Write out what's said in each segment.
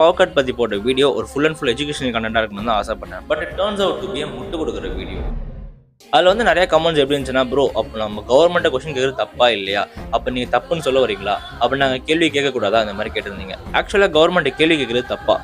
Power cut பற்றி போட்ட video ஒரு ஃபுல் அண்ட் ஃபுல் எஜுகேஷனல் கண்டென்ட்டாக இருக்கணும்னு தான் ஆசைப்பட்டேன். But it turns out to be முட்டு கொடுக்குற வீடியோ. அதில் வந்து நிறைய கமெண்ட்ஸ் எப்படி இருந்துச்சுன்னா, ப்ரோ அப்போ நம்ம கவர்மெண்ட்டை கொஸ்டின் கேட்குறது தப்பா இல்லையா, அப்போ நீங்கள் தப்புன்னு சொல்ல வரீங்களா, அப்போ நாங்கள் கேள்வி கேட்கக்கூடாதா, அந்த மாதிரி கேட்டிருந்தீங்க. ஆக்சுவலாக கவர்மெண்ட்டை கேள்வி கேட்குறது தப்பா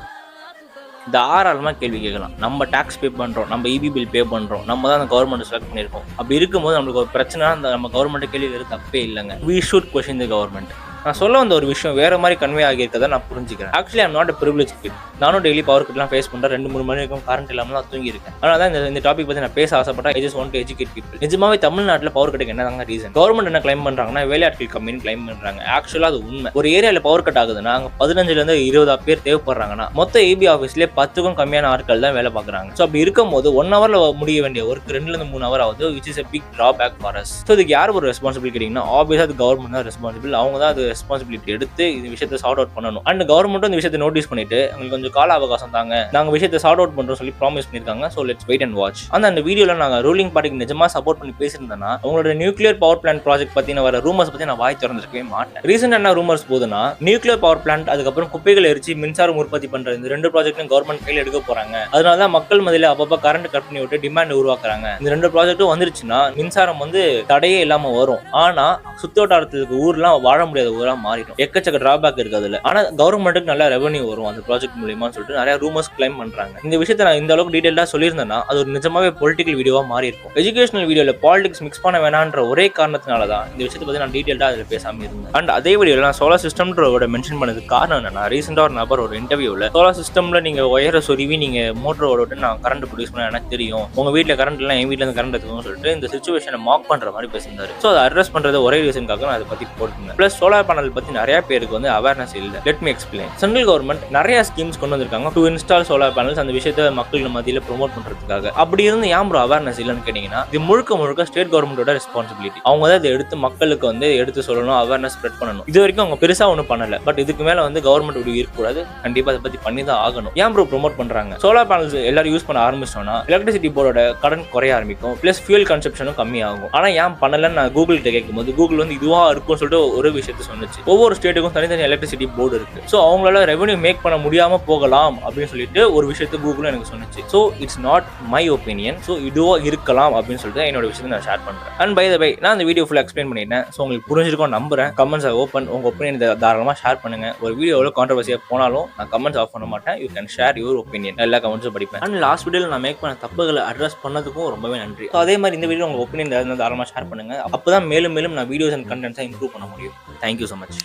தாராளமாக கேள்வி கேட்கலாம். நம்ம டேக்ஸ் பே பண்ணுறோம், நம்ம இபி பில் பே பண்ணுறோம், நம்ம தான் அந்த கவர்மெண்ட் செலக்ட் பண்ணியிருக்கோம். அப்படி இருக்கும்போது நம்மளுக்கு ஒரு பிரச்சனை, அந்த நம்ம கவர்மெண்ட்டை கேள்வி கேட்குறது தப்பே இல்லைங்க. We should question the government. நான் சொல்ல வந்த ஒரு விஷயம் வேறு மாதிரி கன்வே ஆகியிருக்கதை நான் புரிஞ்சுக்கிறேன். Actually I'm not a privilege kid. நானும் டெய்லி பவர் கட்லாம் ஃபேஸ் பண்ணுறேன். 2-3 மணி வரைக்கும் கரண்ட் இல்லாமல் தான் தூங்கியிருக்கேன். ஆனால் தான் இந்த டாபிக் பற்றி நான் பேச ஆசைப்பட்டேன். I just want to educate people. நிஜமாவே தமிழ்நாட்டில் பவர் கட்டுக்கு என்னதாங்க ரீசன்? கவர்மெண்ட் என்ன கிளைம் பண்ணுறாங்கன்னா, வேலையாட்கள் கம்மின்னு கிளைம் பண்ணுறாங்க. ஆக்சுவலாக அது உண்மை. ஒரு ஏரியாவில் பவர் கட் ஆகுதுன்னா அங்கே 15லேருந்து 20 பேர் தேவைப்படுறாங்கன்னா மொத்த ஏபி ஆஃபீஸ்லேயே 10க்கும் கம்மியான ஆட்கள் தான் வேலை பார்க்குறாங்க. ஸோ அப்படி இருக்கும்போது 1 ஹவரில் முடிய வேண்டிய ஒர்க் 2லேருந்து 3 ஹவர் ஆகுது, which is a big drawback for us. So இதுக்கு யார் ஒரு ரெஸ்பான்சிபிலிட்டி கேட்டிங்கன்னா, ஆப்வியஸாக அது கவர்மெண்ட் தான் ரெஸ்பான்சிபிள். அவங்க தான் அது ரெஸ்பான்சிபிலிட்டி எடுத்து இந்த விஷயத்தை சார்ட் அவுட் பண்ணணும். அண்ட் கவர்மெண்ட்டும் இந்த விஷயத்தை நோட்டீஸ் பண்ணிட்டு உங்களுக்கு கொஞ்சம் கால அவகாசம் தாங்க, நாங்க விஷயத்தை சார்ட் அவுட் பண்றோம் சொல்லி ப்ராமிஸ் பண்ணிருக்காங்க. So let's wait and watch. அந்த வீடியோல நாங்க ரூலிங் பார்ட்டிக்கு நிஜமா சப்போர்ட் பண்ணி பேசியிருந்தேன்னா, அவங்களோட நியூக்ளியர் பவர் பிளான்ட் ப்ராஜெக்ட் பத்தின வர ரூமர்ஸ் பத்தி நான் வாய் திறந்திருக்கவே மாட்டேன். ரீசெண்டா என்ன ரூமர்ஸ் போகுதுன்னா, நியூக்ளியர் பவர் பிளான்ட் அதுக்கப்புறம் குப்பைகளை எரிச்சு மின்சாரம் உற்பத்தி பண்ற இந்த 2 ப்ராஜெக்ட்டும் கவர்மெண்ட் கையில் எடுக்க போறாங்க. அதனால தான் மக்கள் மத்தியில அப்பப்ப கரண்ட் கட் பண்ணி விட்டு டிமாண்ட் உருவாக்குறாங்க. இந்த 2 ப்ராஜெக்ட்டும் வந்துருச்சுன்னா மின்சாரம் வந்து தடையே இல்லாம வரும். ஆனா சுத்தோட்டாரத்துக்கு ஊர்லாம் வாழ முடியாத ஊரா மாறிடும். எக்கச்சக்க டிராபேக் இருக்கு அதுல. ஆனா கவர்மெண்ட்டுக்கு நல்ல ரெவன்யூ வரும் அந்த ப்ராஜெக்ட் மூலமா சொல்லிட்டு நிறைய ரூமர்ஸ் கிளைம் பண்றாங்க. இந்த விஷயத்தை நான் இந்த அளவுக்கு டீடைலா சொல்லியிருந்தேன்னா அது ஒரு நிஜமாவே பொலிட்டிக்கல் வீடியோவா மாறி இருக்கும். எஜுகேஷனல் வீடியோல பாலிடிக்ஸ் மிக்ஸ் பண்ண வேணான்ற ஒரே காரணத்தினால தான் இந்த விஷயத்தை பத்தி நான் டீடைலா அதில் பேசாம இருந்தேன். அண்ட் அதே வீடியோல நான் சோலார் சிஸ்டம்ன்றோட மென்ஷன் பண்ணதுக்கு காரணம் என்னன்னா, ரீசெண்டா ஒரு நபர் ஒரு இன்டர்வியூல சோலார் சிஸ்டம்ல நீங்க ஒயரை சொருவி நீங்க மோட்டர் ஓட நான் கரண்ட் ப்ரொடியூஸ் பண்ண எனக்கு தெரியும், உங்க வீட்டுல கரண்ட் எல்லாம் என் வீட்டுல இருந்து கரண்ட் எடுத்துக்கணும்னு சொல்லிட்டு இந்த சிச்சுவேஷனை மார்க் பண்ற மாதிரி பேசியிருந்தாரு. ஸோ அதை அட்ரஸ் பண்றது ஒரே ரீசனுக்காக நான் அதை பத்தி போட்டுருந்தேன். பிளஸ் சோலார் பேனல் பத்தி நிறைய பேருக்கு வந்து அவேர்னஸ் இல்லை. Let me explain. Central government நிறைய ஸ்கீம்ஸ் கொண்டு வந்திருக்காங்க டு இன்ஸ்டால் சோலார் பேனல்ஸ், அந்த விஷயத்தை மக்கள் மத்தியில ப்ரோமோட் பண்றதுக்காக. அப்படி இருந்து ஏன் ப்ரோ அவேர்னஸ் இல்லைன்னு கேட்டீங்கன்னா, இது முழுக்க ஸ்டேட் கவர்மெண்டோட ரெஸ்பான்சிபிலிட்டி. அவங்க தான் இதை எடுத்து மக்களுக்கு வந்து எடுத்து சொல்லணும், அவேர்னஸ் ஸ்ப்ரெட் பண்ணணும். இது வரைக்கும் அவங்க பெருசா ஒன்றும் பண்ணல. பட் இதுக்கு மேல வந்து கவர்மெண்ட் இப்படி இருக்கக்கூடாது, கண்டிப்பா அதை பத்தி பண்ணி தான் ஆகணும். ஏன் ப்ரோ ப்ரோமோட் பண்றாங்க? சோலார் பேனல்ஸ் எல்லாரும் யூஸ் பண்ண ஆரம்பிச்சோம்னா எலக்ட்ரிசிட்டி போர்டோட கடன் குறைய ஆரம்பிக்கும், பிளஸ் ஃபியூல் கன்சப்ஷனும் கம்மி ஆகும். ஆனா ஏன் பண்ணலன்னு நான் கூகுள் கிட்ட கேட்கும்போது கூகுள் வந்து இதுவா இருக்கும்னு சொல்லிட்டு ஒரு விஷயத்த சொன்னுச்சு. ஒவ்வொரு ஸ்டேட்டுக்கும் தனித்தனி எலக்ட்ரிசிட்டி போர்டு இருக்கு. ஸோ அவங்களால ரெவன்யூ மேக் பண்ண முடியாம போகலாம் அப்படின்னு சொல்லிட்டு ஒரு விஷயத்தை கூகுள் எனக்கு சொன்னிச்சு. So it's not my opinion. So இதுவா இருக்கலாம் அப்படின்னு சொல்லிட்டு என்னோட விஷயத்தை நான் ஷேர் பண்றேன். அண்ட் பை த பை நான் இந்த வீடியோ ஃபுல்லாக எக்ஸ்பிளைன் பண்ணிட்டேன். ஸோ உங்களுக்கு புரிஞ்சிருக்கும் நம்புறேன். கமெண்ட்ஸ் ஓப்பன், உங்க ஒப்பீனியன் தாராளமாக ஷேர் பண்ணுங்க. ஒரு வீடியோ எவ்வளோ கான்ட்ரவர்சியா போனாலும் நான் கமெண்ட்ஸ் ஆஃப் பண்ண மாட்டேன். You can share your opinion. எல்லா கமெண்ட்ஸும் படிப்பேன். அண்ட் லாஸ்ட் வீடியோவில் நான் மேக் பண்ண தப்புகளை அட்ரஸ் பண்ணதுக்கும் ரொம்பவே நன்றி. ஸோ அதே மாதிரி இந்த வீடியோ உங்க ஒப்பீனியன் தாராளமாக ஷேர் பண்ணுங்க. அப்போதான் மேலும் நான் வீடியோஸ் அண்ட் கண்டென்ட்ஸை இம்ப்ரூவ் பண்ண முடியும். Thank you so much.